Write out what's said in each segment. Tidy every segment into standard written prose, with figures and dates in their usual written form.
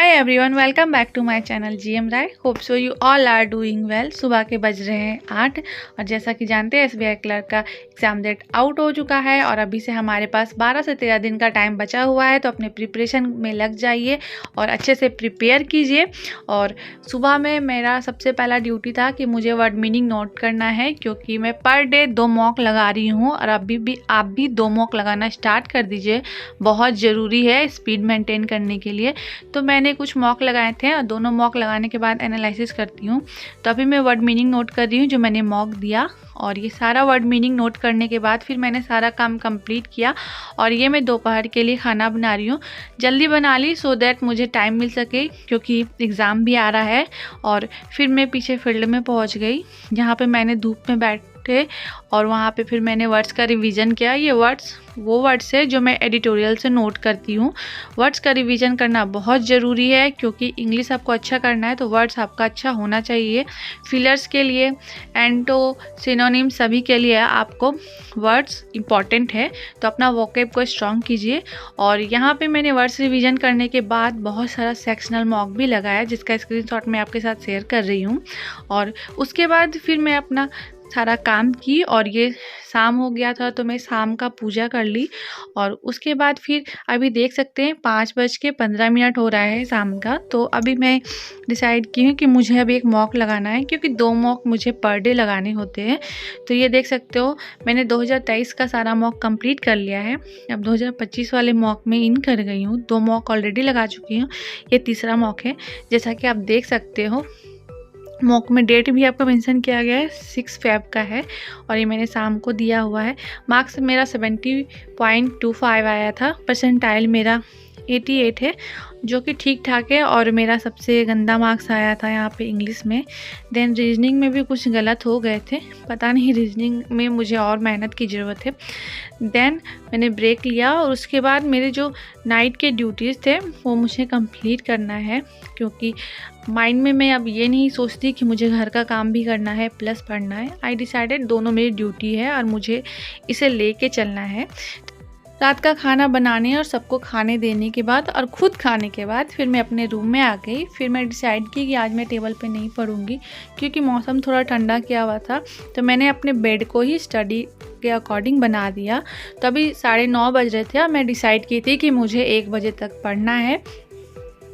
Hi everyone, welcome back to my channel GM Rai. Hope so you all are doing well. सुबह के बज रहे हैं 8 और जैसा कि जानते हैं एसबीआई क्लर्क का एग्ज़ाम डेट आउट हो चुका है और अभी से हमारे पास 12 से 13 दिन का टाइम बचा हुआ है। तो अपने प्रिपरेशन में लग जाइए और अच्छे से प्रिपेयर कीजिए। और सुबह में मेरा सबसे पहला ड्यूटी था कि मुझे वर्ड मीनिंग नोट करना है, क्योंकि मैं पर डे 2 मॉक लगा रही हूँ और अभी भी आप भी 2 मॉक लगाना स्टार्ट कर दीजिए। बहुत ज़रूरी है स्पीड मेंटेन करने के लिए। तो मैंने कुछ मॉक लगाए थे और दोनों मॉक लगाने के बाद एनालिसिस करती हूँ। तो अभी मैं वर्ड मीनिंग नोट कर रही हूँ जो मैंने मॉक दिया, और ये सारा वर्ड मीनिंग नोट करने के बाद फिर मैंने सारा काम कंप्लीट किया। और ये मैं दोपहर के लिए खाना बना रही हूँ। जल्दी बना ली सो दैट मुझे टाइम मिल सके, क्योंकि एग्ज़ाम भी आ रहा है। और फिर मैं पीछे फील्ड में पहुँच गई, जहाँ पे मैंने धूप में बैठे और वहाँ पे फिर मैंने वर्ड्स का रिवीजन किया। ये वो वर्ड्स है जो मैं एडिटोरियल से नोट करती हूँ। वर्ड्स का रिवीजन करना बहुत ज़रूरी है, क्योंकि इंग्लिश आपको अच्छा करना है तो वर्ड्स आपका अच्छा होना चाहिए। फिलर्स के लिए, एंटो, सिनोनिम सभी के लिए आपको वर्ड्स इंपॉर्टेंट है। तो अपना वोकेब को स्ट्रॉन्ग कीजिए। और यहाँ पे मैंने वर्ड्स रिवीजन करने के बाद बहुत सारा सेक्शनल मॉक भी लगाया, जिसका स्क्रीनशॉट मैं आपके साथ शेयर कर रही हूँ। और उसके बाद फिर मैं अपना सारा काम की और ये शाम हो गया था तो मैं शाम का पूजा कर ली। और उसके बाद फिर अभी देख सकते हैं 5:15 हो रहा है शाम का। तो अभी मैं डिसाइड की हूँ कि मुझे अभी एक मॉक लगाना है, क्योंकि 2 मॉक मुझे पर डे लगाने होते हैं। तो ये देख सकते हो मैंने 2023 का सारा मॉक कंप्लीट कर लिया है। अब 2025 वाले मॉक में इन कर गई हूँ। 2 मॉक ऑलरेडी लगा चुकी हूँ, ये तीसरा मॉक है। जैसा कि आप देख सकते हो मॉक में डेट भी आपका मेंशन किया गया है, 6 फेब का है और ये मैंने शाम को दिया हुआ है। मार्क्स मेरा 70.25 आया था। परसेंटाइल मेरा 88 है, जो कि ठीक ठाक है। और मेरा सबसे गंदा मार्क्स आया था यहाँ पे इंग्लिश में। देन रीजनिंग में भी कुछ गलत हो गए थे, पता नहीं, रीजनिंग में मुझे और मेहनत की ज़रूरत है। देन मैंने ब्रेक लिया और उसके बाद मेरे जो नाइट के ड्यूटीज़ थे वो मुझे कंप्लीट करना है, क्योंकि माइंड में मैं अब ये नहीं सोचती कि मुझे घर का काम भी करना है प्लस पढ़ना है। आई डिसाइडेड दोनों मेरी ड्यूटी है और मुझे इसे लेके चलना है। रात का खाना बनाने और सबको खाने देने के बाद और ख़ुद खाने के बाद फिर मैं अपने रूम में आ गई। फिर मैं डिसाइड की कि आज मैं टेबल पे नहीं पढ़ूंगी, क्योंकि मौसम थोड़ा ठंडा किया हुआ था। तो मैंने अपने बेड को ही स्टडी के अकॉर्डिंग बना दिया। तो अभी 9:30 बज रहे थे और मैं डिसाइड की थी कि मुझे 1 बजे तक पढ़ना है।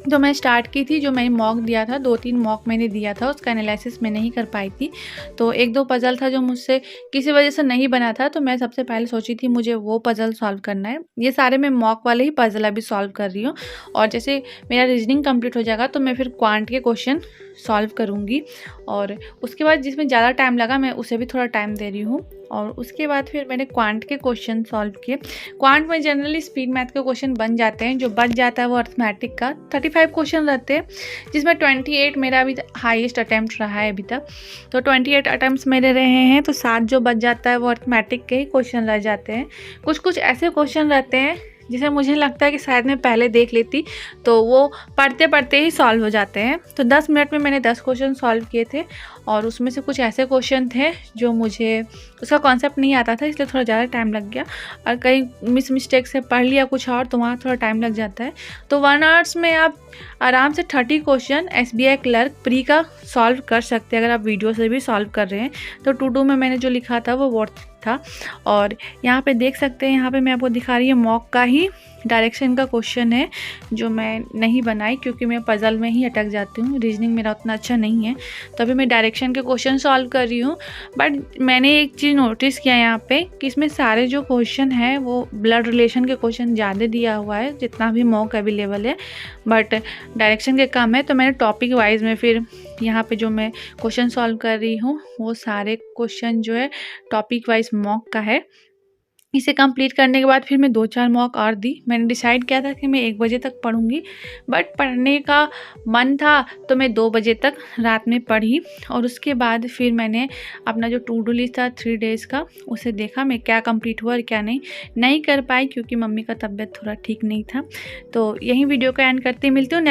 तो मैं स्टार्ट की थी, जो मैंने मॉक दिया था 2-3 मॉक मैंने दिया था, उसका एनालिसिस मैं नहीं कर पाई थी। तो 1-2 पज़ल था जो मुझसे किसी वजह से नहीं बना था, तो मैं सबसे पहले सोची थी मुझे वो पज़ल सॉल्व करना है। ये सारे मैं मॉक वाले ही पज़ल अभी सॉल्व कर रही हूँ। और जैसे मेरा रीजनिंग कंप्लीट हो जाएगा तो मैं फिर क्वांट के क्वेश्चन सॉल्व करूँगी। और उसके बाद जिसमें ज़्यादा टाइम लगा मैं उसे भी थोड़ा टाइम दे रही हूँ। और उसके बाद फिर मैंने क्वांट के क्वेश्चन सॉल्व किए। क्वांट में जनरली स्पीड मैथ के क्वेश्चन बन जाते हैं, जो बच जाता है वो अर्थमेटिक का 35 क्वेश्चन रहते हैं, जिसमें 28 मेरा अभी हाईएस्ट अटैम्प्ट रहा है अभी तक। तो 28 अटैम्प्ट्स मेरे रहे हैं, तो 7 जो बच जाता है वो अर्थमेटिक के ही क्वेश्चन रह जाते हैं। कुछ ऐसे क्वेश्चन रहते हैं जिसे मुझे लगता है कि शायद मैं पहले देख लेती, तो वो पढ़ते पढ़ते ही सॉल्व हो जाते हैं। तो 10 मिनट में मैंने 10 क्वेश्चन सॉल्व किए थे। और उसमें से कुछ ऐसे क्वेश्चन थे जो मुझे उसका कॉन्सेप्ट नहीं आता था, इसलिए थोड़ा ज़्यादा टाइम लग गया। और कहीं मिस्टेक से पढ़ लिया कुछ और, तो वहाँ थोड़ा टाइम लग जाता है। तो 1 आवर्स में आप आराम से 30 क्वेश्चन एसबीआई क्लर्क प्री का सॉल्व कर सकते हैं, अगर आप वीडियो से भी सॉल्व कर रहे हैं। तो टू डू में मैंने जो लिखा था वो वर्थ था। और यहाँ पे देख सकते हैं, यहाँ पे मैं आपको दिखा रही हूँ मॉक का ही डायरेक्शन का क्वेश्चन है, जो मैं नहीं बनाई क्योंकि मैं पज़ल में ही अटक जाती हूँ। रीजनिंग मेरा उतना अच्छा नहीं है, तो अभी मैं डायरेक्शन के क्वेश्चन सॉल्व कर रही हूँ। बट मैंने एक चीज़ नोटिस किया यहाँ पे कि इसमें सारे जो क्वेश्चन है वो ब्लड रिलेशन के क्वेश्चन ज़्यादा दिया हुआ है, जितना भी मॉक अवेलेबल है, बट डायरेक्शन के कम है। तो मैंने टॉपिक वाइज में फिर यहाँ पे जो मैं क्वेश्चन सॉल्व कर रही हूँ वो सारे क्वेश्चन जो है टॉपिक वाइज मॉक का है। इसे कंप्लीट करने के बाद फिर मैं 2-4 मॉक और दी। मैंने डिसाइड किया था कि मैं 1 बजे तक पढ़ूंगी, बट पढ़ने का मन था तो मैं 2 बजे तक रात में पढ़ी। और उसके बाद फिर मैंने अपना जो टू डू लिस्ट था 3 डेज़ का, उसे देखा मैं क्या कंप्लीट हुआ और क्या नहीं कर पाई, क्योंकि मम्मी का तबीयत थोड़ा ठीक नहीं था। तो यही वीडियो का एंड करते मिलती हूँ नेक्स्ट